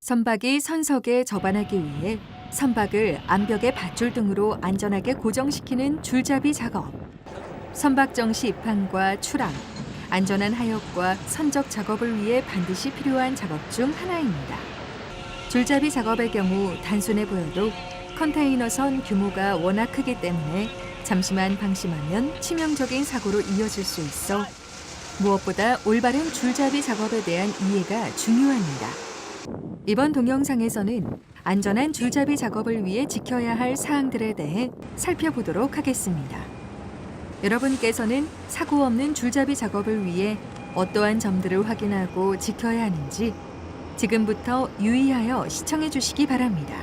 선박이 선석에 접안하기 위해 선박을 암벽의 밧줄 등으로 안전하게 고정시키는 줄잡이 작업. 선박 정시 입항과 출항, 안전한 하역과 선적 작업을 위해 반드시 필요한 작업 중 하나입니다. 줄잡이 작업의 경우 단순해 보여도 컨테이너선 규모가 워낙 크기 때문에 잠시만 방심하면 치명적인 사고로 이어질 수 있어 무엇보다 올바른 줄잡이 작업에 대한 이해가 중요합니다. 이번 동영상에서는 안전한 줄잡이 작업을 위해 지켜야 할 사항들에 대해 살펴보도록 하겠습니다. 여러분께서는 사고 없는 줄잡이 작업을 위해 어떠한 점들을 확인하고 지켜야 하는지 지금부터 유의하여 시청해 주시기 바랍니다.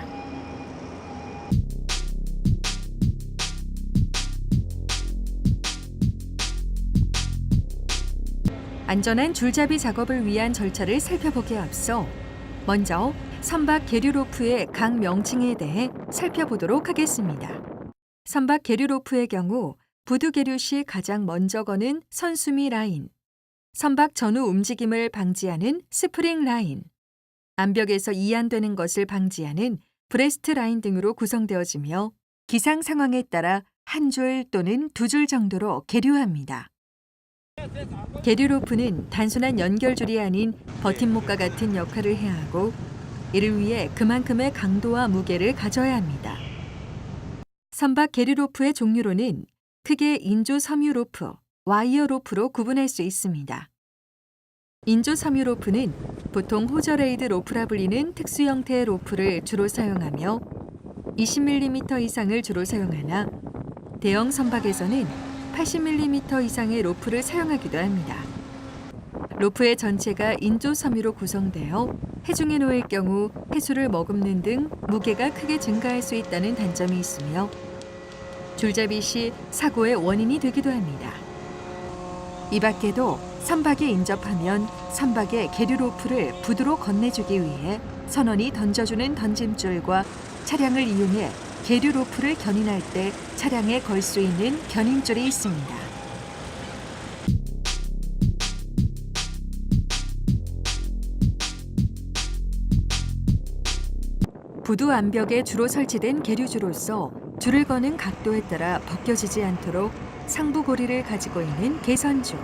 안전한 줄잡이 작업을 위한 절차를 살펴보기에 앞서 먼저 선박 계류 로프의 각 명칭에 대해 살펴보도록 하겠습니다. 선박 계류 로프의 경우 부두 계류 시 가장 먼저 거는 선수미 라인, 선박 전후 움직임을 방지하는 스프링 라인, 암벽에서 이완되는 것을 방지하는 브레스트 라인 등으로 구성되어지며 기상 상황에 따라 한 줄 또는 두 줄 정도로 계류합니다. 계류 로프는 단순한 연결줄이 아닌 버팀목과 같은 역할을 해야 하고 이를 위해 그만큼의 강도와 무게를 가져야 합니다. 선박 계류 로프의 종류로는 크게 인조 섬유 로프, 와이어 로프로 구분할 수 있습니다. 인조 섬유 로프는 보통 호저레이드 로프라 불리는 특수 형태의 로프를 주로 사용하며 20mm 이상을 주로 사용하나 대형 선박에서는 80mm 이상의 로프를 사용하기도 합니다. 로프의 전체가 인조 섬유로 구성되어 해중에 놓일 경우 해수를 머금는 등 무게가 크게 증가할 수 있다는 단점이 있으며 줄잡이 시 사고의 원인이 되기도 합니다. 이 밖에도 선박에 인접하면 선박의 계류 로프를 부두로 건네주기 위해 선원이 던져주는 던짐줄과 차량을 이용해 계류 로프를 견인할 때 차량에 걸 수 있는 견인줄이 있습니다. 부두 암벽에 주로 설치된 계류주로서 줄을 거는 각도에 따라 벗겨지지 않도록 상부 고리를 가지고 있는 개선주.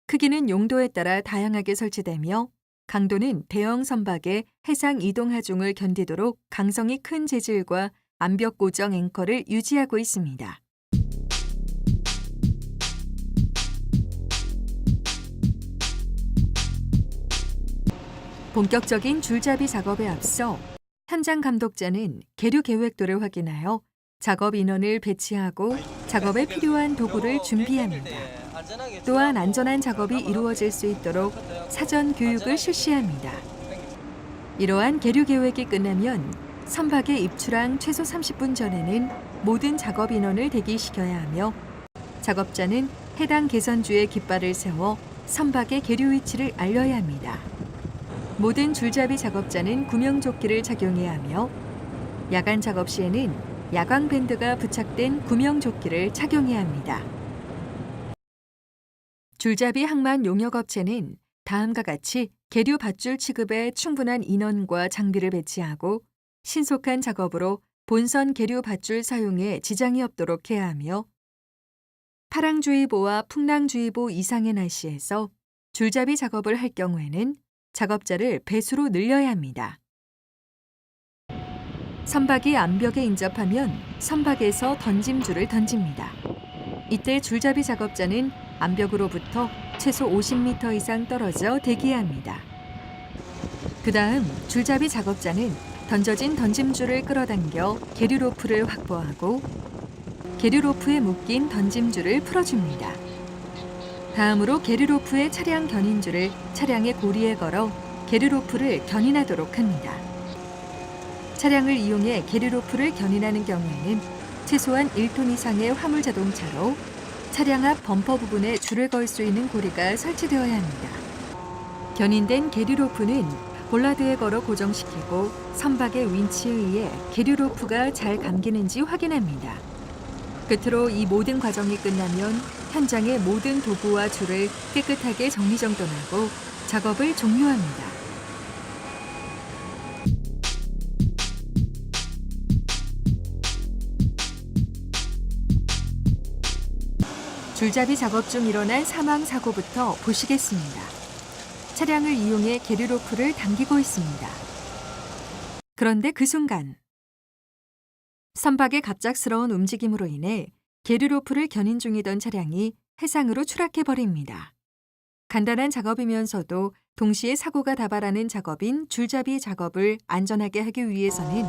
크기는 용도에 따라 다양하게 설치되며 강도는 대형 선박의 해상 이동 하중을 견디도록 강성이 큰 재질과 암벽 고정 앵커를 유지하고 있습니다. 본격적인 줄잡이 작업에 앞서 현장 감독자는 계류 계획도를 확인하여 작업 인원을 배치하고 작업에 필요한 도구를 준비합니다. 또한 안전한 작업이 이루어질 수 있도록 사전 교육을 실시합니다. 이러한 계류 계획이 끝나면 선박의 입출항 최소 30분 전에는 모든 작업 인원을 대기시켜야 하며 작업자는 해당 개선주에 깃발을 세워 선박의 계류 위치를 알려야 합니다. 모든 줄잡이 작업자는 구명조끼를 착용해야 하며 야간 작업 시에는 야광 밴드가 부착된 구명조끼를 착용해야 합니다. 줄잡이 항만 용역업체는 다음과 같이 계류 밧줄 취급에 충분한 인원과 장비를 배치하고 신속한 작업으로 본선 계류 밧줄 사용에 지장이 없도록 해야 하며 파랑주의보와 풍랑주의보 이상의 날씨에서 줄잡이 작업을 할 경우에는 작업자를 배수로 늘려야 합니다. 선박이 암벽에 인접하면 선박에서 던짐줄을 던집니다. 이때 줄잡이 작업자는 암벽으로부터 최소 50m 이상 떨어져 대기해야 합니다. 그 다음 줄잡이 작업자는 던져진 던짐줄을 끌어당겨 계류 로프를 확보하고 계류 로프에 묶인 던짐줄을 풀어줍니다. 다음으로 계류 로프의 차량 견인줄을 차량의 고리에 걸어 계류 로프를 견인하도록 합니다. 차량을 이용해 계류 로프를 견인하는 경우에는 최소한 1톤 이상의 화물 자동차로 차량 앞 범퍼 부분에 줄을 걸 수 있는 고리가 설치되어야 합니다. 견인된 계류 로프는 볼라드에 걸어 고정시키고 선박의 윈치에 의해 계류 로프가 잘 감기는지 확인합니다. 끝으로 이 모든 과정이 끝나면 현장의 모든 도구와 줄을 깨끗하게 정리정돈하고 작업을 종료합니다. 줄잡이 작업 중 일어난 사망 사고부터 보시겠습니다. 차량을 이용해 계류로프를 당기고 있습니다. 그런데 그 순간 선박의 갑작스러운 움직임으로 인해 계류로프를 견인 중이던 차량이 해상으로 추락해버립니다. 간단한 작업이면서도 동시에 사고가 다발하는 작업인 줄잡이 작업을 안전하게 하기 위해서는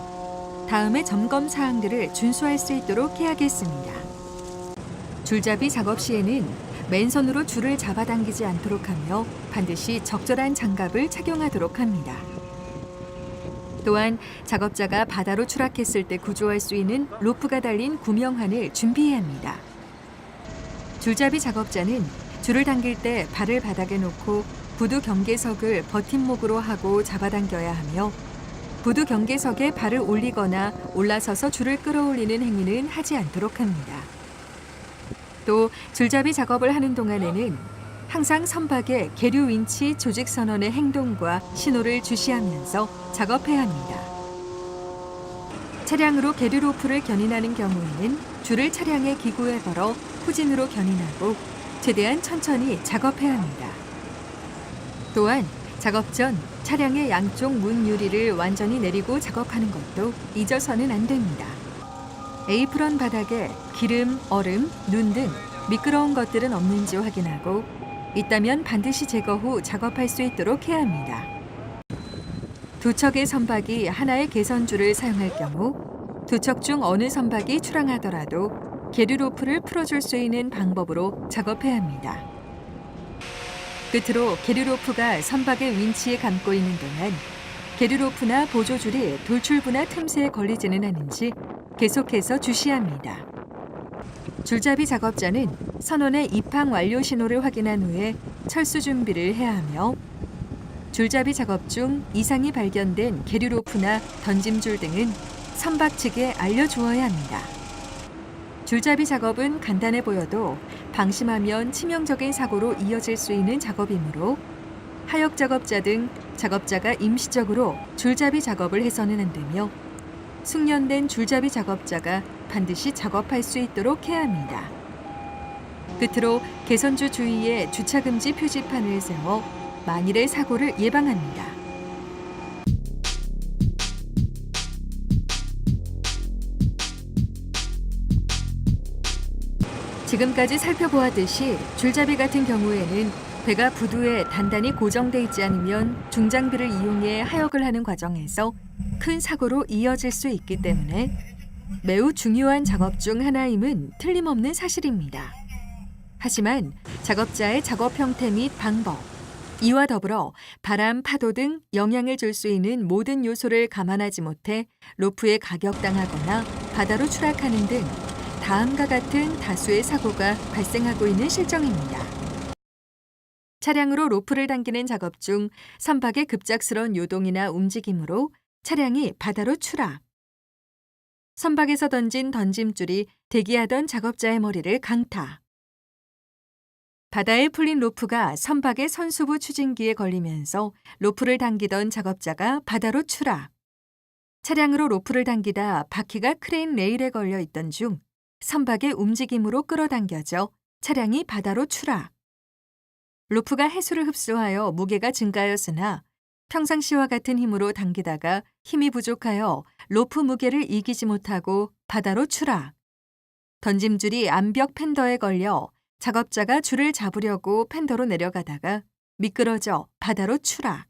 다음의 점검 사항들을 준수할 수 있도록 해야겠습니다. 줄잡이 작업 시에는 맨손으로 줄을 잡아당기지 않도록 하며 반드시 적절한 장갑을 착용하도록 합니다. 또한 작업자가 바다로 추락했을 때 구조할 수 있는 로프가 달린 구명환을 준비해야 합니다. 줄잡이 작업자는 줄을 당길 때 발을 바닥에 놓고 부두 경계석을 버팀목으로 하고 잡아당겨야 하며 부두 경계석에 발을 올리거나 올라서서 줄을 끌어올리는 행위는 하지 않도록 합니다. 또 줄잡이 작업을 하는 동안에는 항상 선박의 계류 윈치 조직 선원의 행동과 신호를 주시하면서 작업해야 합니다. 차량으로 계류 로프를 견인하는 경우에는 줄을 차량의 기구에 걸어 후진으로 견인하고 최대한 천천히 작업해야 합니다. 또한 작업 전 차량의 양쪽 문 유리를 완전히 내리고 작업하는 것도 잊어서는 안 됩니다. 에이프런 바닥에 기름, 얼음, 눈 등 미끄러운 것들은 없는지 확인하고 있다면 반드시 제거 후 작업할 수 있도록 해야 합니다. 두 척의 선박이 하나의 개선줄을 사용할 경우 두 척 중 어느 선박이 출항하더라도 계류 로프를 풀어줄 수 있는 방법으로 작업해야 합니다. 끝으로 계류 로프가 선박의 윈치에 감고 있는 동안 계류 로프나 보조줄이 돌출부나 틈새에 걸리지는 않은지 계속해서 주시합니다. 줄잡이 작업자는 선원의 입항 완료 신호를 확인한 후에 철수 준비를 해야 하며 줄잡이 작업 중 이상이 발견된 계류 로프나 던짐줄 등은 선박 측에 알려주어야 합니다. 줄잡이 작업은 간단해 보여도 방심하면 치명적인 사고로 이어질 수 있는 작업이므로 하역 작업자 등 작업자가 임시적으로 줄잡이 작업을 해서는 안 되며 숙련된 줄잡이 작업자가 반드시 작업할 수 있도록 해야 합니다. 끝으로 개선주 주위에 주차금지 표지판을 세워 만일의 사고를 예방합니다. 지금까지 살펴보았듯이 줄잡이 같은 경우에는 배가 부두에 단단히 고정돼 있지 않으면 중장비를 이용해 하역을 하는 과정에서 큰 사고로 이어질 수 있기 때문에 매우 중요한 작업 중 하나임은 틀림없는 사실입니다. 하지만 작업자의 작업 형태 및 방법, 이와 더불어 바람, 파도 등 영향을 줄 수 있는 모든 요소를 감안하지 못해 로프에 가격당하거나 바다로 추락하는 등 다음과 같은 다수의 사고가 발생하고 있는 실정입니다. 차량으로 로프를 당기는 작업 중 선박의 급작스러운 요동이나 움직임으로 차량이 바다로 추락. 선박에서 던진 던짐줄이 대기하던 작업자의 머리를 강타. 바다에 풀린 로프가 선박의 선수부 추진기에 걸리면서 로프를 당기던 작업자가 바다로 추락. 차량으로 로프를 당기다 바퀴가 크레인 레일에 걸려 있던 중 선박의 움직임으로 끌어당겨져 차량이 바다로 추락. 로프가 해수를 흡수하여 무게가 증가하였으나 평상시와 같은 힘으로 당기다가 힘이 부족하여 로프 무게를 이기지 못하고 바다로 추락. 던짐줄이 암벽 팬더에 걸려 작업자가 줄을 잡으려고 팬더로 내려가다가 미끄러져 바다로 추락.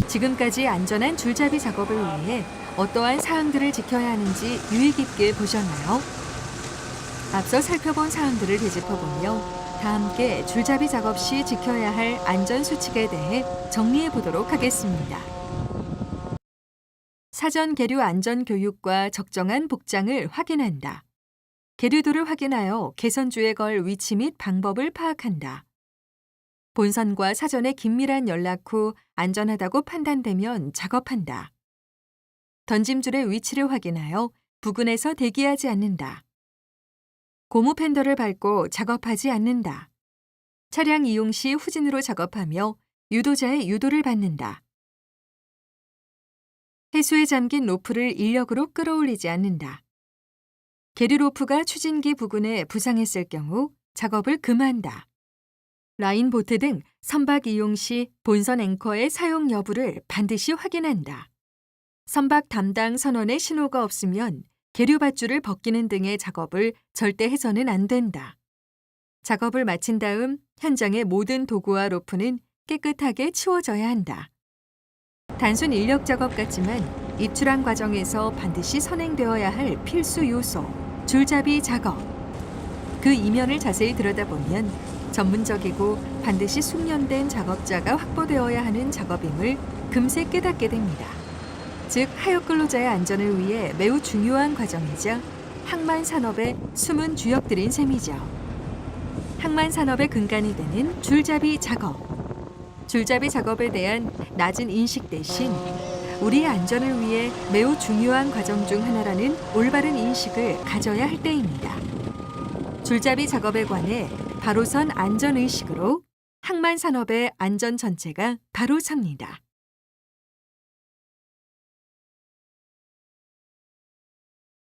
지금까지 안전한 줄잡이 작업을 위해 어떠한 사항들을 지켜야 하는지 유의 깊게 보셨나요? 앞서 살펴본 사항들을 되짚어보며 다 함께 줄잡이 작업 시 지켜야 할 안전수칙에 대해 정리해 보도록 하겠습니다. 사전 계류 안전 교육과 적정한 복장을 확인한다. 계류도를 확인하여 개선주에 걸 위치 및 방법을 파악한다. 본선과 사전에 긴밀한 연락 후 안전하다고 판단되면 작업한다. 던짐줄의 위치를 확인하여 부근에서 대기하지 않는다. 고무 팬더를 밟고 작업하지 않는다. 차량 이용 시 후진으로 작업하며 유도자의 유도를 받는다. 해수에 잠긴 로프를 인력으로 끌어올리지 않는다. 계류 로프가 추진기 부근에 부상했을 경우 작업을 금한다. 라인 보트 등 선박 이용 시 본선 앵커의 사용 여부를 반드시 확인한다. 선박 담당 선원의 신호가 없으면 계류 밧줄을 벗기는 등의 작업을 절대 해서는 안 된다. 작업을 마친 다음 현장의 모든 도구와 로프는 깨끗하게 치워져야 한다. 단순 인력 작업 같지만 입출항 과정에서 반드시 선행되어야 할 필수 요소, 줄잡이 작업. 그 이면을 자세히 들여다보면 전문적이고 반드시 숙련된 작업자가 확보되어야 하는 작업임을 금세 깨닫게 됩니다. 즉, 하역 근로자의 안전을 위해 매우 중요한 과정이자 항만 산업의 숨은 주역들인 셈이죠. 항만 산업의 근간이 되는 줄잡이 작업. 줄잡이 작업에 대한 낮은 인식 대신 우리의 안전을 위해 매우 중요한 과정 중 하나라는 올바른 인식을 가져야 할 때입니다. 줄잡이 작업에 관해 바로 선 안전의식으로 항만 산업의 안전 전체가 바로 섭니다.